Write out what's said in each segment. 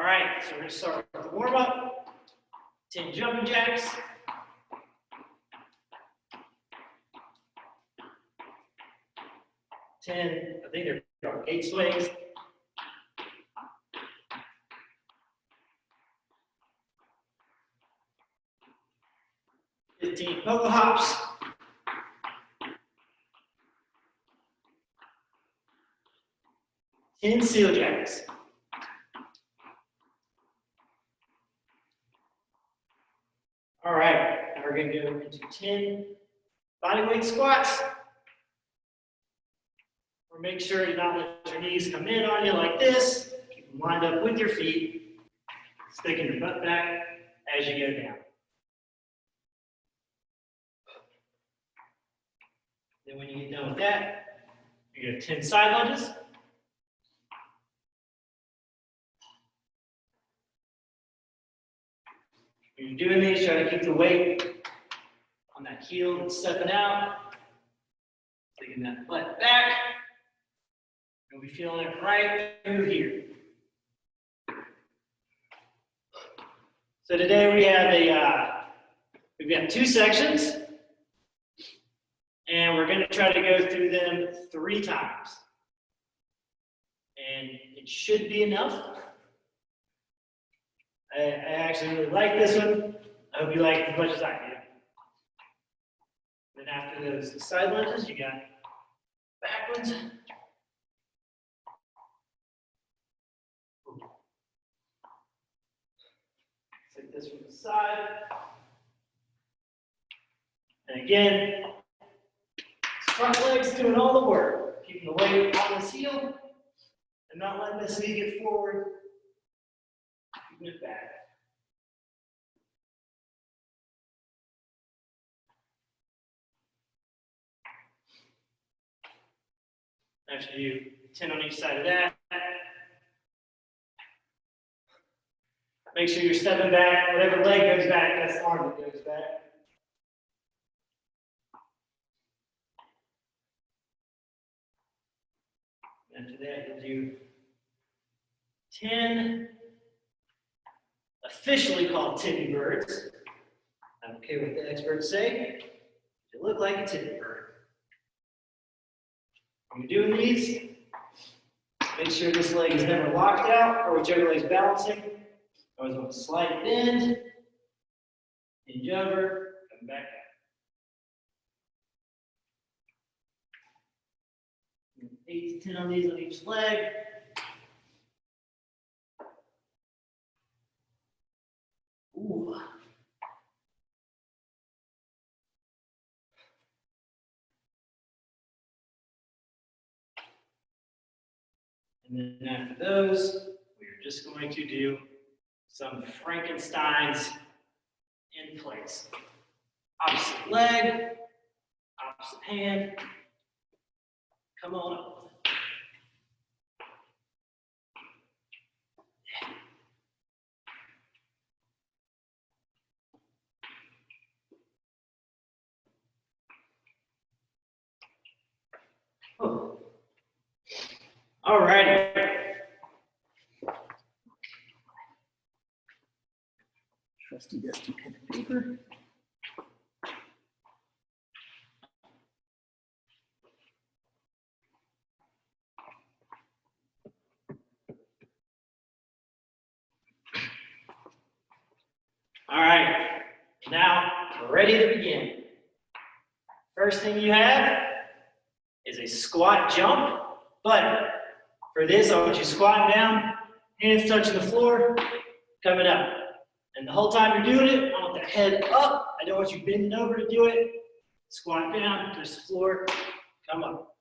All right, so we're going to start with the warm-up. 10 jumping jacks. 10, I think they're 8 sways. 15 pogo hops. 10 seal jacks. All right, now we're going to go into 10 bodyweight squats. Or make sure to not let your knees come in on you like this. Keep them lined up with your feet. Sticking your butt back as you go down. Then when you get done with that, you get 10 side lunges. When you're doing these, try to keep the weight on that heel that's stepping out. Taking that butt back. You'll be feeling it right through here. So today we have we've got 2 sections, and we're going to try to go through them 3 times. And it should be enough. I actually really like this one. I hope you like it as much as I do. Then after those side lunges, you got backwards. Take this from the side. And again, front legs doing all the work. Keeping the weight on this heel and not letting this knee get forward. Keeping it back. After you do 10 on each side of that. Make sure you're stepping back. Whatever leg goes back, that's the arm that goes back. After that, you'll do 10 officially called tibby birds. I don't care what the experts say. You look like a tibby bird. When you're doing these, make sure this leg is never locked out or whichever leg's balancing. Always want to slight bend, hinge over, come back out. 8 to 10 on these on each leg. Ooh. And then after those, we're just going to do some Frankensteins in place. Opposite leg, opposite hand. Come on up. Oh. All righty. Trusty dusty pen and paper. All right, now we're ready to begin. First thing you have is a squat jump, but for this, I want you squatting down, hands touching the floor, coming up. And the whole time you're doing it, I want the head up. I don't want you bending over to do it. Squat down, touch the floor, come up.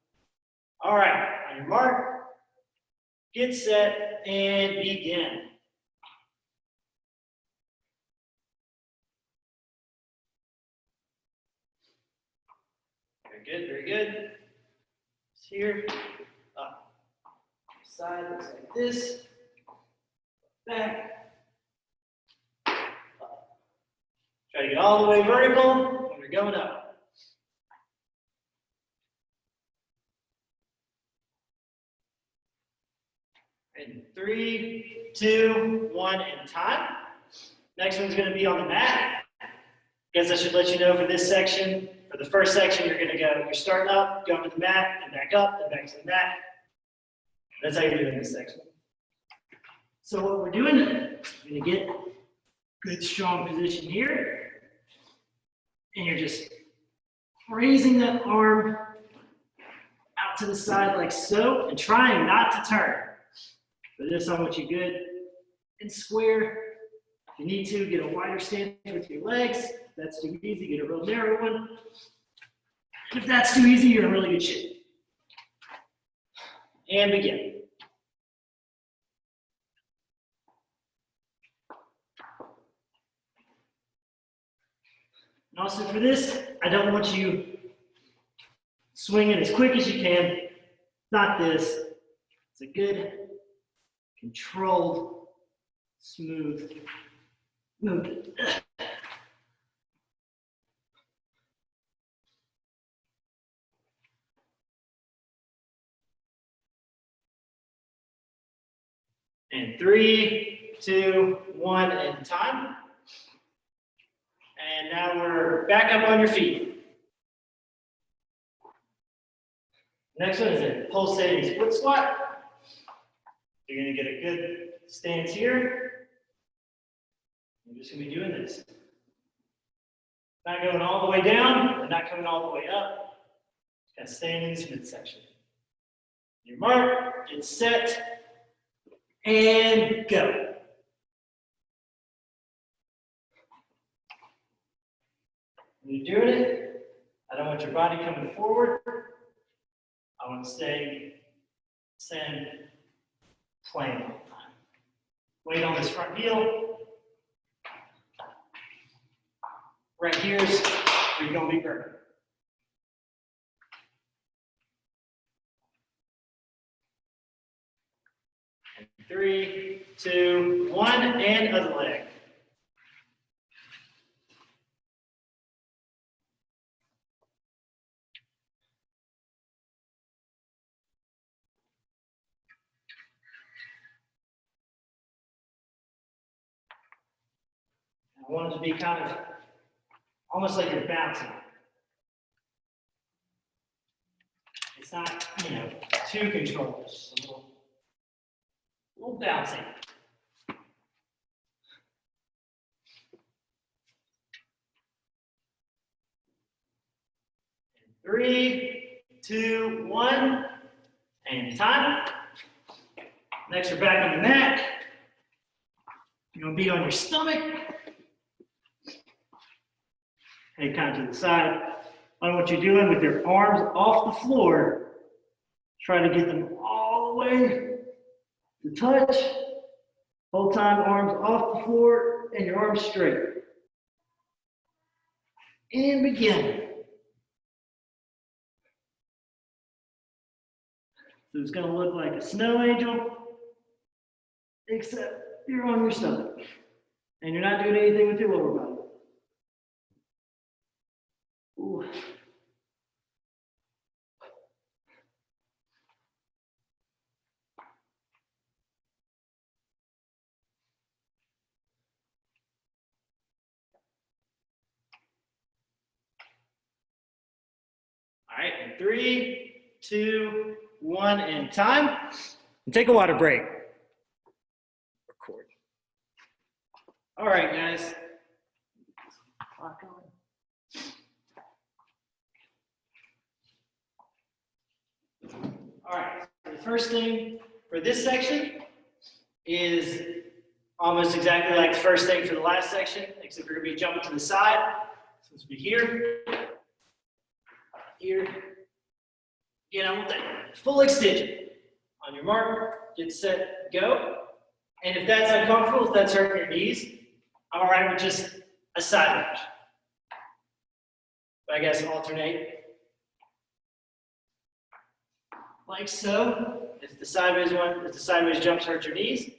All right, on your mark, get set, and begin. Very good, very good. It's here, up. Side looks like this. Back. Up. Try to get all the way vertical when you're going up. In 3, 2, 1, and time. Next one's going to be on the mat. Guess I should let you know for this section, for the first section, you're starting up, going to the mat, and back up, and back to the mat. That's how you're doing this section. So what we're doing, we're going to get a good strong position here. And you're just raising that arm out to the side like so, and trying not to turn. For this, I want you good and square. If you need to, get a wider stance with your legs. If that's too easy, get a real narrow one. If that's too easy, you're in really good shape. And begin. And also for this, I don't want you swinging as quick as you can. Not this. It's a good, controlled, smooth movement. And 3, 2, 1, and time. And now we're back up on your feet. Next one is a pulsating split squat. You're going to get a good stance here. You're just going to be doing this. Not going all the way down, and not coming all the way up. Just kind of staying in this midsection. Your mark, get set, and go. When you're doing it, I don't want your body coming forward. I want to stay playing all the time. Weight on this front heel. Right here's where you're going to be burning. And 3, 2, 1, and other leg. I want it to be kind of almost like you're bouncing. It's not, too controlled. Just a little bouncing. And 3, 2, 1, and time. Next, we're back on the mat. You're going to be on your stomach. Head kind of to the side. On what you're doing with your arms off the floor, try to get them all the way to touch. Whole time, arms off the floor and your arms straight. And begin. So it's going to look like a snow angel, except you're on your stomach. And you're not doing anything with your lower body. Ooh. All right, and 3, 2, 1, and time. And take a water break. Record. All right, guys. All right, so the first thing for this section is almost exactly like the first thing for the last section, except we're going to be jumping to the side. So it's be here, here. Again, I want that full extension. On your mark, get set, go. And if that's uncomfortable, if that's hurting your knees, I'm all right with just a side lunge. But I guess alternate. Like so. If the sideways jumps hurt your knees.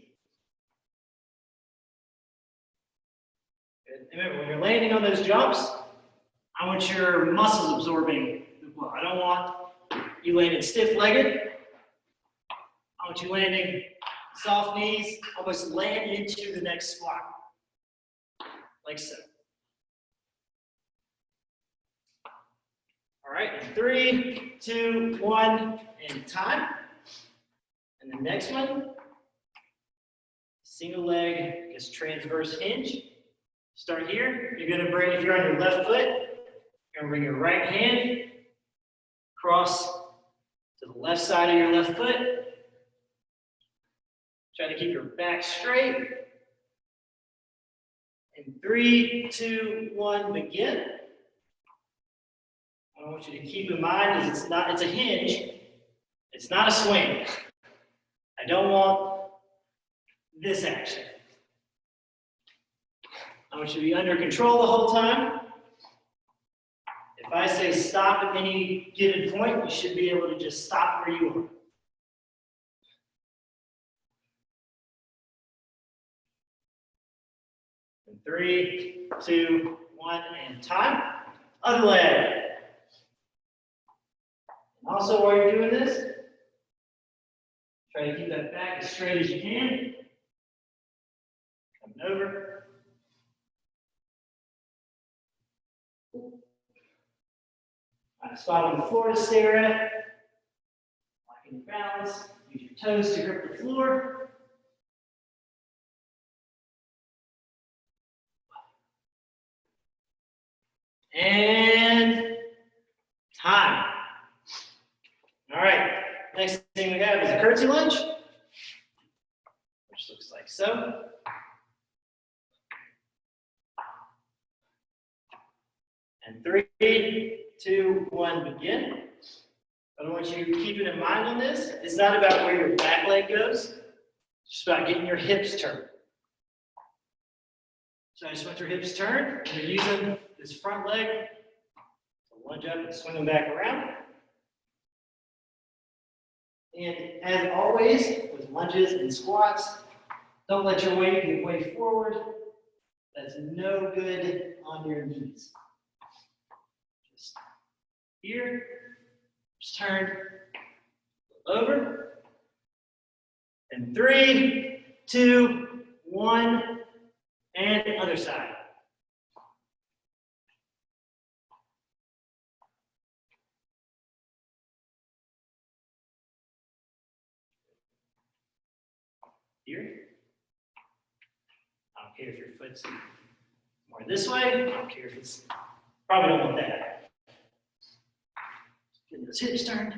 Good. Remember, when you're landing on those jumps, I want your muscles absorbing the blow. I don't want you landing stiff-legged. I want you landing Soft knees, almost land into the next squat, like so. All right, and 3, 2, 1, and time. And the next one, single leg, is transverse hinge. Start here. You're going to bring, if you're on your left foot, you're going to bring your right hand across to the left side of your left foot. Try to keep your back straight. And 3, 2, 1, begin. What I want you to keep in mind is it's a hinge. It's not a swing. I don't want this action. I want you to be under control the whole time. If I say stop at any given point, you should be able to just stop where you are. And 3, 2, 1, and time. Other leg. And also, while you're doing this, try to keep that back as straight as you can. Coming over. Find a spot on the floor to stare at. Locking your balance. Use your toes to grip the floor. And time. All right. Next thing we have is a curtsy lunge, which looks like so. And 3, 2, 1, begin. But I want you to keep it in mind on this. It's not about where your back leg goes. It's just about getting your hips turned. So I just want your hips turned. And you're using this front leg to lunge up and swing them back around. And as always, with lunges and squats, don't let your weight give way forward. That's no good on your knees. Just here, just turn over. And 3, 2, 1, and other side. Here. I don't care if your foot's more this way. I don't care if it's, probably don't want that. Get those hips turned.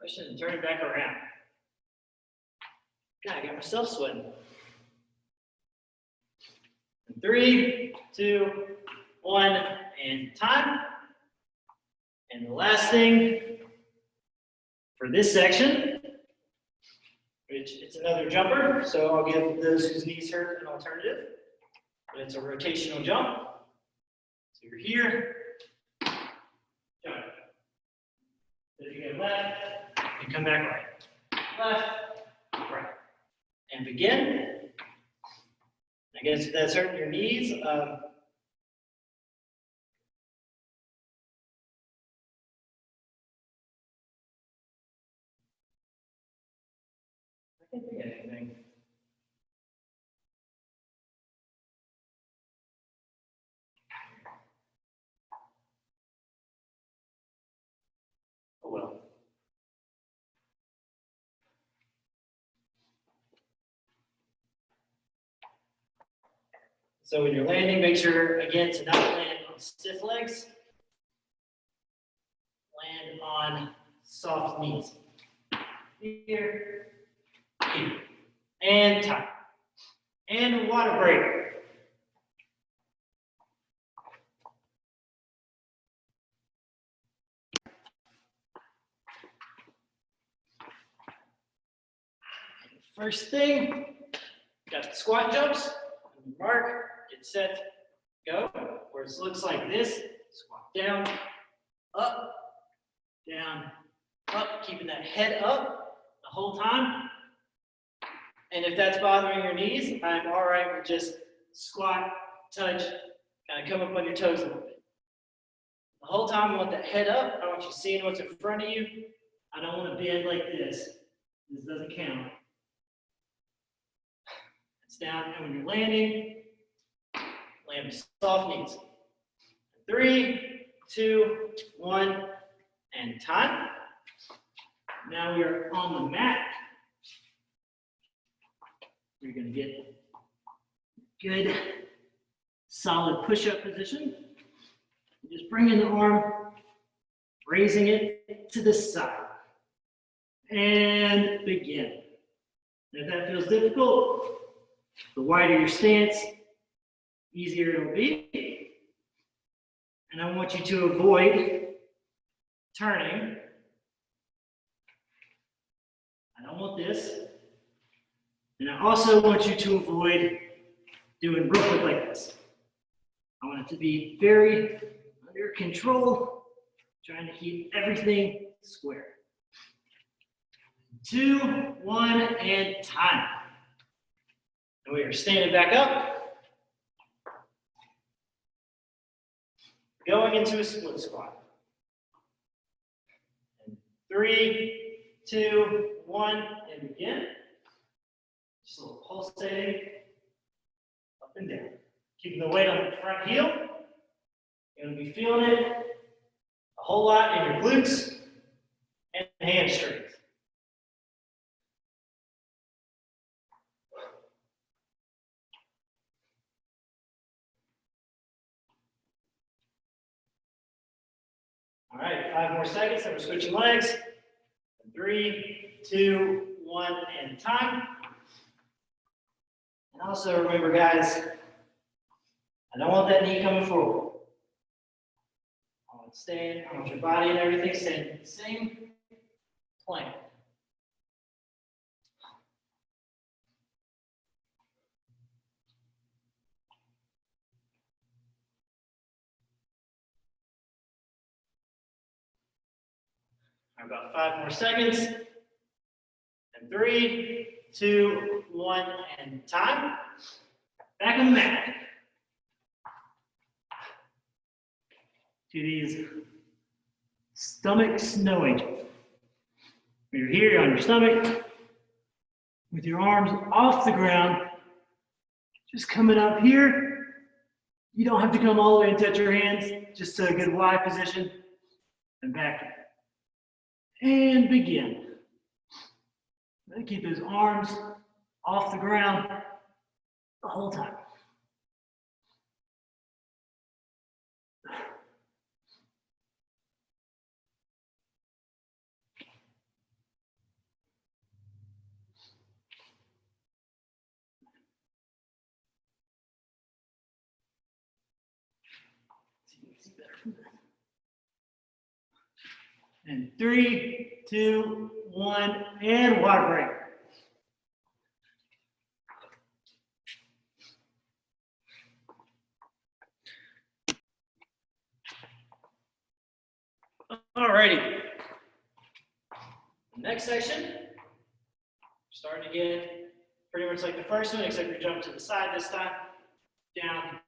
Push it and turn it back around. God, I got myself sweating. 3, 2, 1, and time. And the last thing for this section, which it's another jumper, so I'll give those whose knees hurt an alternative. But it's a rotational jump. So you're here, jump. If you go left, and come back right. Left, right. And begin. I guess if that's hurting your knees, I can't think of anything. Oh well. So when you're landing, make sure, again, to not land on stiff legs. Land on soft knees. Here, here. And time. And water break. First thing, got the squat jumps. Mark, get set, go. Where it looks like this, squat down, up, keeping that head up the whole time. And if that's bothering your knees, I'm all right with just squat, touch, kind of come up on your toes a little bit. The whole time I want that head up. I want you seeing what's in front of you. I don't want to bend like this. This doesn't count. down, and when you're landing, land with soft knees. 3, 2, 1, and time. Now we are on the mat. You're going to get good, solid push-up position. Just bringing the arm, raising it to the side, and begin. If that feels difficult, the wider your stance, easier it'll be. And I want you to avoid turning. I don't want this. And I also want you to avoid doing rope like this. I want it to be very under control, trying to keep everything square. 2, 1, and time. And we are standing back up. Going into a split squat. And 3, 2, 1, and begin. Just a little pulsating up and down. Keeping the weight on the front heel. You're going to be feeling it a whole lot in your glutes and hamstrings. All right, 5 more seconds, then we're switching legs. 3, 2, 1, and time. And also remember, guys, I don't want that knee coming forward. I want your body and everything staying in the same plane. About 5 more seconds. And 3, 2, 1, and time. Back on the mat. To these stomach snow angels. When you're here, you're on your stomach, with your arms off the ground, just coming up here. You don't have to come all the way and touch your hands, just to a good Y position, and back. And begin. And keep those arms off the ground the whole time. And 3, 2, 1, and water break. Alrighty. Next section, starting to get pretty much like the first one, except you're jumping to the side this time. Down,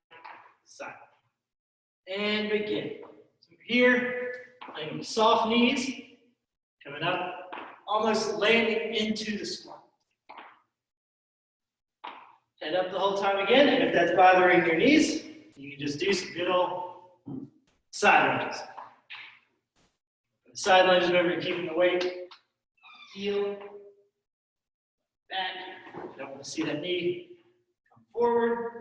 side. And begin. So here, laying with soft knees, coming up, almost landing into the squat. Head up the whole time again, and if that's bothering your knees, you can just do some good old side lunges. Side lunges, remember, you're keeping the weight, heel, back. You don't want to see that knee come forward.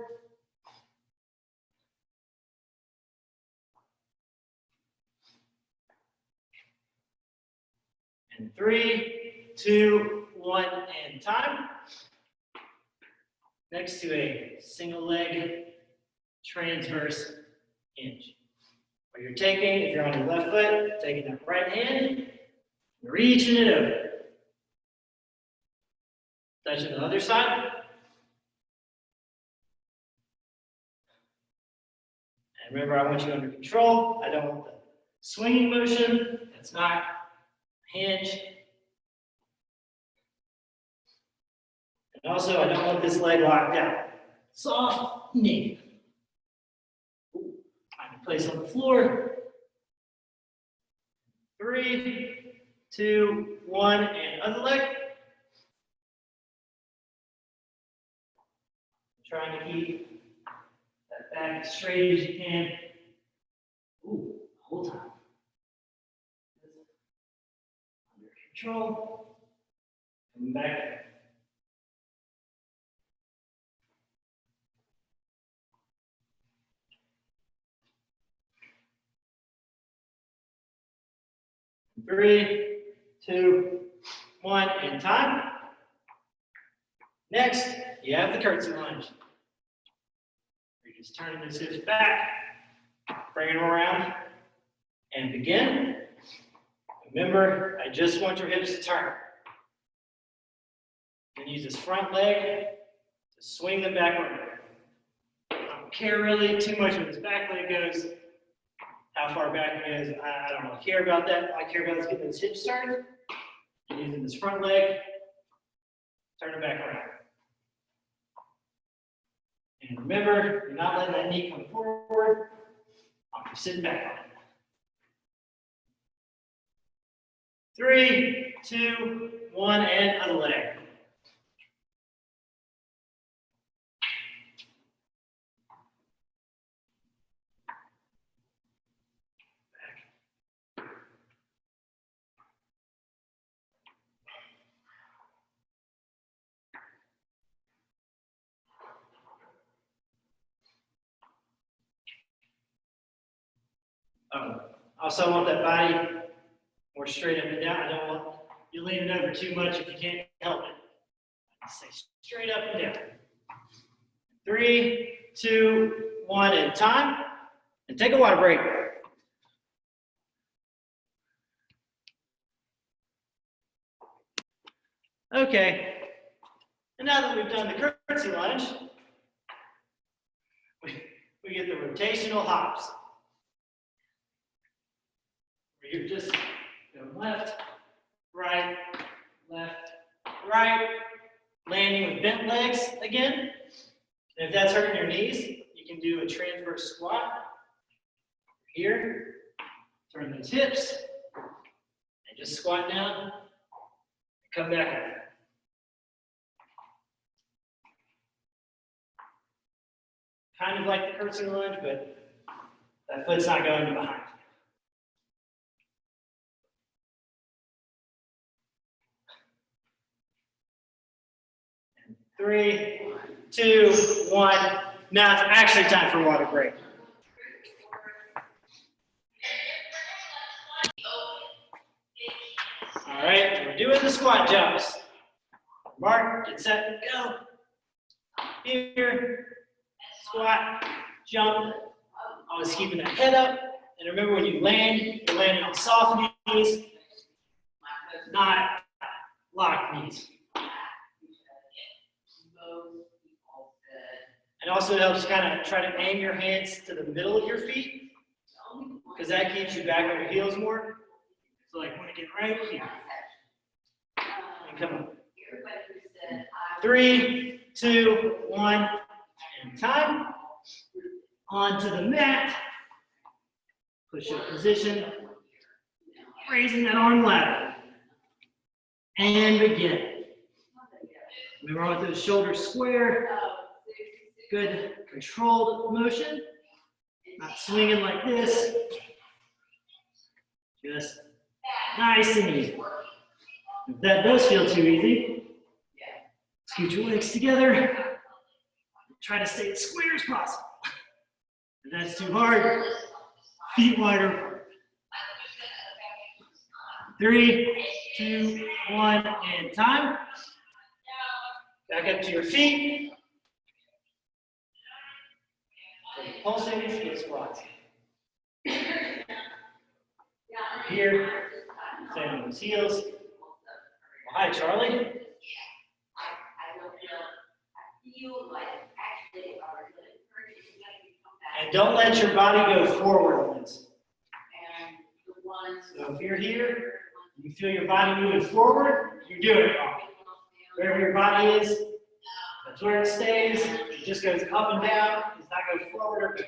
And 3, 2, 1, and time. Next to a single leg transverse hinge. Where you're taking, if you're on your left foot, taking that right hand, reaching it over. Touching the other side. And remember, I want you under control. I don't want the swinging motion. It's not hinge. And also, I don't want this leg locked out. Soft knee. Find a place on the floor. 3, 2, 1, and other leg. Trying to keep that back as straight as you can. Ooh, the whole time. Under control. Coming back. Three, two, one, and time. Next, you have the curtsy lunge. You're just turning those hips back, bringing them around, and begin. Remember, I just want your hips to turn. And use this front leg to swing them backward. I don't care really too much where this back leg goes, how far back it goes. I don't care about that. I care about is getting those hips turned. And using this front leg, turn it back around. And remember, you're not letting that knee come forward. You're sitting back on it. 3, 2, 1, and other leg. Also, I want that body more straight up and down. I don't want you leaning over too much if you can't help it. Stay straight up and down. 3, 2, 1, and time. And take a water break. Okay. And now that we've done the curtsy lunge, we get the rotational hops. Where you're just going left, right, landing with bent legs again. And if that's hurting your knees, you can do a transverse squat. Here, turn those hips, and just squat down, and come back up. Kind of like the curtsy lunge, but that foot's not going behind. 3, 2, 1. Now it's actually time for a water break. All right, we're doing the squat jumps. Mark, get set, go. Here, squat, jump. Always keeping that head up. And remember, when you land, you're landing on soft knees, not locked knees. And also it helps kind of try to aim your hands to the middle of your feet, because that keeps you back on your heels more. So like want to get right here. And come on. 3, 2, 1, and time. Onto the mat. Push-up position. Raising that arm lateral. And begin. Remember, I want those shoulders square. Good controlled motion. Not swinging like this. Just nice and easy. If that does feel too easy, scoot your legs together. Try to stay as square as possible. If that's too hard, feet wider apart. 3, 2, 1, and time. Back up to your feet. Pulsating split squats. Here, stand on those heels. Well, hi, Charlie. And don't let your body go forward on this. So if you're here, you feel your body moving forward, you're doing it wrong. Wherever your body is, that's where it stays. It just goes up and down. It's not go forward or back.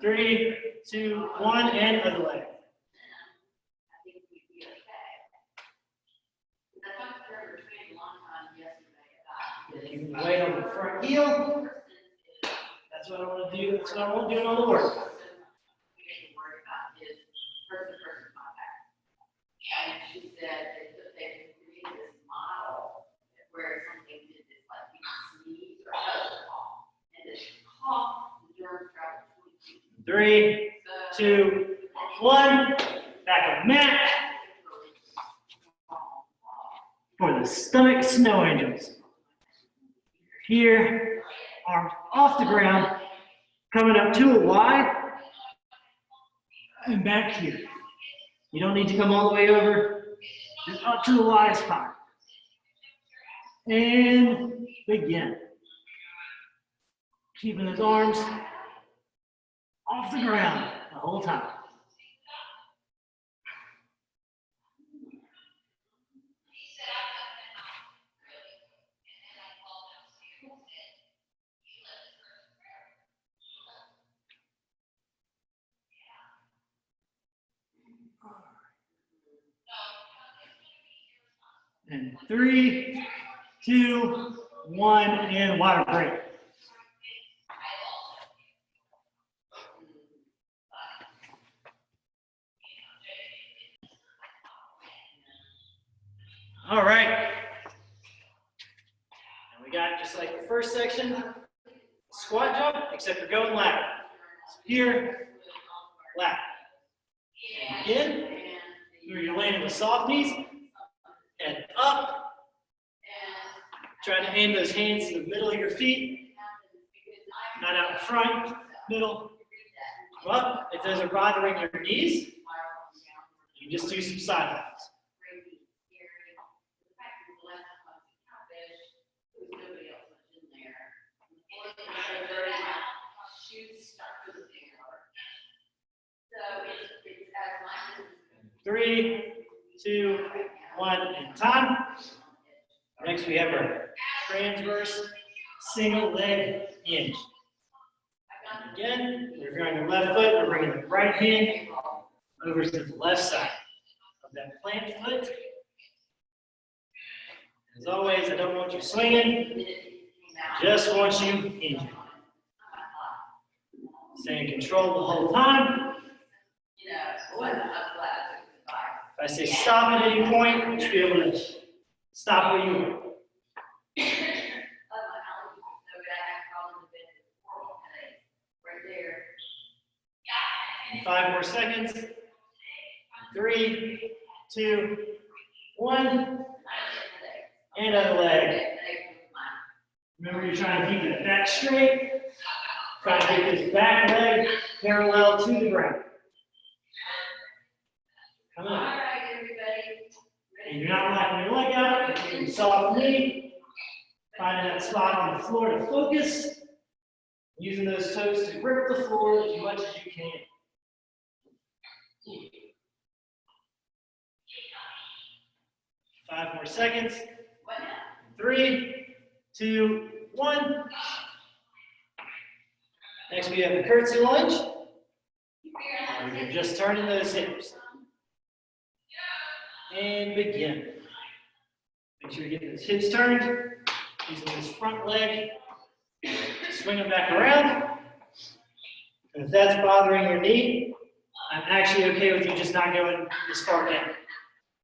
3, 2, 1, and other leg. Keeping the weight on the front heel. That's what I want to do. That's what I want to do in all the work. And she said that they created this model where something did this, like you sneeze or cough, and this cough, the germs travel 3, 2, 1. Back on mat for the stomach snow angels. Here, arms off the ground, coming up to a Y, and back here. You don't need to come all the way over. Just up to the Y is fine. And begin. Keeping those arms off the ground the whole time. And 3, 2, 1, and water break. All right. And we got, just like the first section, squat jump, except you're going lateral. So here, lateral. And again, you're landing with soft knees, and up. Try to aim those hands to the middle of your feet, not out in front, middle. Come up. If those are bothering your knees, you can just do some side lines. Three, 2, 1, and time. Next we have our transverse single leg hinge. And again, if you're on your left foot, we're bringing the right hand over to the left side of that plant foot. As always, I don't want you swinging, just want you hinging. Stay in control the whole time. If I say stop at any point, you should be able to stop where you are. And 5 more seconds. 3, 2, 1. And other leg. Remember, you're trying to keep that back straight. Try to get this back leg parallel to the ground. Come on. All right, everybody. And you're not locking your leg out. You're taking a soft knee. Finding that spot on the floor to focus. Using those toes to grip the floor as much as you can. 5 more seconds. 3, 2, 1. Next, we have the curtsy lunge. You're just turning those hips. And begin. Make sure you get those hips turned. Using this front leg. Swing them back around. And if that's bothering your knee, I'm actually okay with you just not going this far down.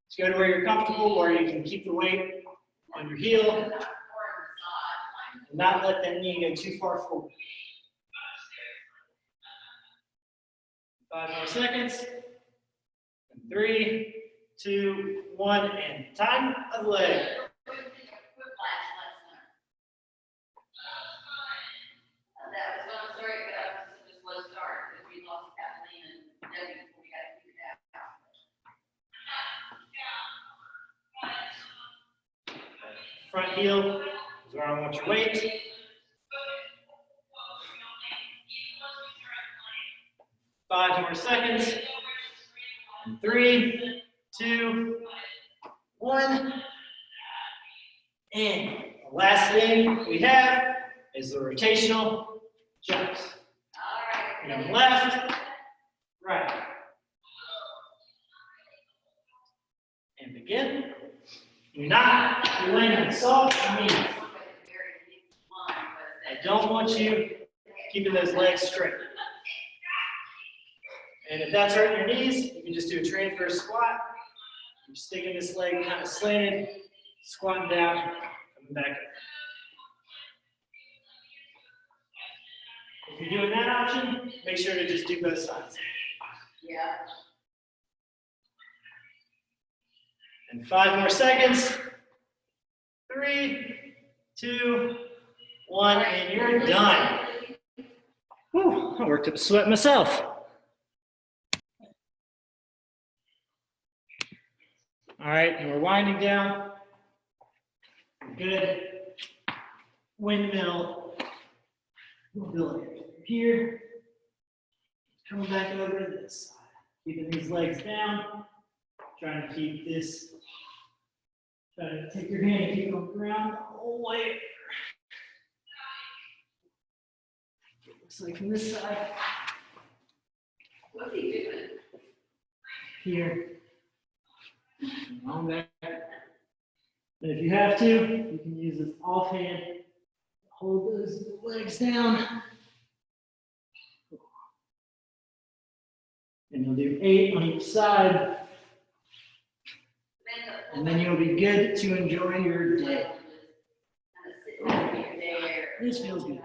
Just go to where you're comfortable, where you can keep the weight on your heel and not let that knee go too far forward. 5 more seconds. 3, 2, 1, and time of the leg. Front heel is where I want your weight. 5 more seconds. 3, 2, 1. And the last thing we have is the rotational jumps. And left, right. And begin. You're not. You're laying on soft knees. One way to bury it in one, but I don't want you keeping those legs straight. And if that's hurting your knees, you can just do a transverse squat. You're sticking this leg kind of slanted, squatting down, coming back up. If you're doing that option, make sure to just do both sides. yeah. And 5 more seconds. 3, 2, 1, and you're done. Whew, I worked up a sweat myself. All right, and we're winding down. Good. Windmill mobility here. Coming back over to this side. Keeping these legs down. Trying to keep this. Try to take your hand and keep it on the ground the whole way. Looks like from this side. What's he doing? Here. On back. And if you have to, you can use this offhand. Hold those legs down. And you'll do 8 on each side. And then you'll be good to enjoy your day. This feels good.